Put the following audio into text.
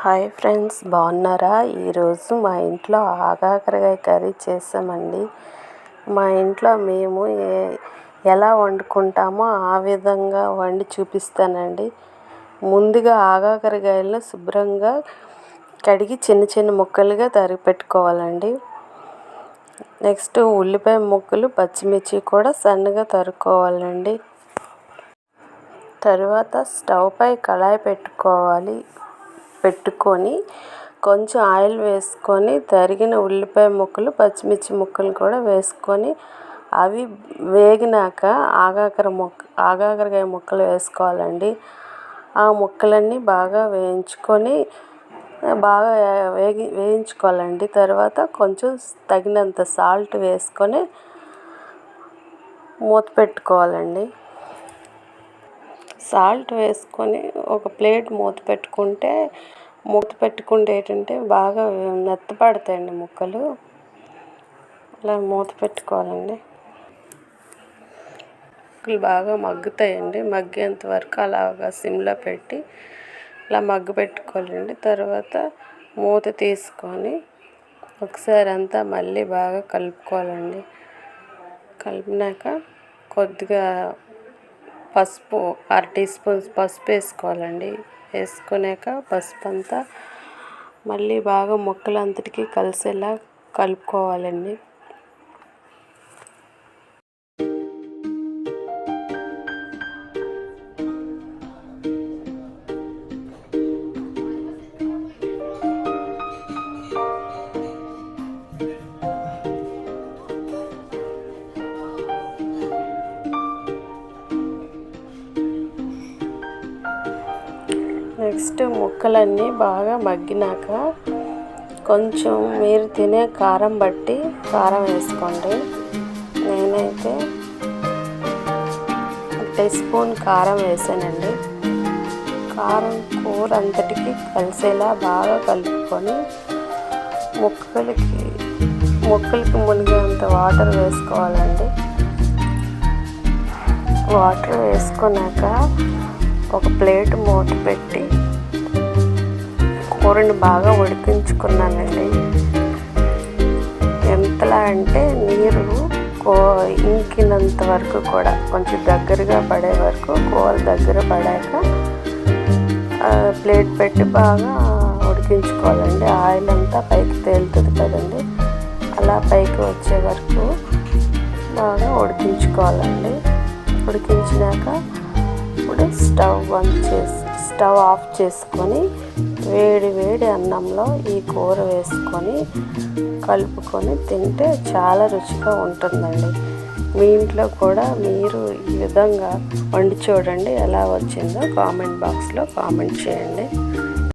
Hi friends, బాగున్నారా? ఈరోజు మా ఇంట్లో ఆగాకరకాయ కర్రీ చేసామండి. మా ఇంట్లో మేము ఎలా వండుకుంటామో ఆ విధంగా వండి చూపిస్తానండి. ముందుగా ఆగాకరకాయలను శుభ్రంగా కడిగి చిన్న చిన్న ముక్కలుగా తరిగి పెట్టుకోవాలండి. నెక్స్ట్ ఉల్లిపాయ ముక్కలు, పచ్చిమిర్చి కూడా సన్నగా తరుక్కోవాలండి. తర్వాత స్టవ్ పై కళాయి పెట్టుకొని కొంచెం ఆయిల్ వేసుకొని తరిగిన ఉల్లిపాయ ముక్కలు, పచ్చిమిర్చి ముక్కలు కూడా వేసుకొని అవి వేగినాక ఆగాకరకాయ ముక్కలు వేసుకోవాలండి. ఆ ముక్కలన్నీ బాగా వేయించుకోవాలండి. తర్వాత కొంచెం తగినంత సాల్ట్ వేసుకొని మూత పెట్టుకోవాలండి. సాల్ట్ వేసుకొని ఒక ప్లేట్ మూత పెట్టుకుంటే ఏంటంటే బాగా మెత్తపడతాయండి ముక్కలు. అలా మూత పెట్టుకోవాలండి. ముక్కలు బాగా మగ్గుతాయండి. మగ్గేంత వరకు అలాగా సిమ్లో పెట్టి అలా పెట్టుకోవాలండి. తర్వాత మూత తీసుకొని ఒకసారి అంతా మళ్ళీ బాగా కలుపుకోవాలండి. కలిపినాక కొద్దిగా పసుపు, 1/2 టీ స్పూన్ పసుపు వేసుకోవాలండి. వేసుకున్నాక పసుపు అంతా మళ్ళీ బాగా ముక్కలు అంతటికీ కలిసేలా కలుపుకోవాలండి. నెక్స్ట్ ముక్కలన్నీ బాగా మగ్గినాక కొంచెం మీరు తినే కారం బట్టి కారం వేసుకోండి. నేనైతే 1 టీ స్పూన్ కారం వేసానండి. కారం కూర అంతటికి కలిసేలా బాగా కలుపుకొని ముక్కలకి మునిగేంత వాటర్ వేసుకోవాలండి. వాటర్ వేసుకున్నాక ఒక ప్లేట్ మూత పెట్టి కూరని బాగా ఉడికించుకున్నానండి. ఎంతలా అంటే నీరు ఇంకినంత వరకు కూడా కొంచెం దగ్గరగా పడే వరకు, కూర దగ్గర పడాక ప్లేట్ పెట్టి బాగా ఉడికించుకోవాలండి. ఆయిల్ అంతా పైకి తేలుతుంది కదండి, అలా పైకి వచ్చే వరకు బాగా ఉడికించుకోవాలండి. ఉడికించినాక ఇప్పుడు స్టవ్ ఆఫ్ చేసుకొని వేడి అన్నంలో ఈ కూర వేసుకొని కలుపుకొని తింటే చాలా రుచిగా ఉంటుందండి. మీ ఇంట్లో కూడా మీరు ఈ విధంగా వండి చూడండి. ఎలా వచ్చిందో కామెంట్ బాక్స్లో కామెంట్ చేయండి.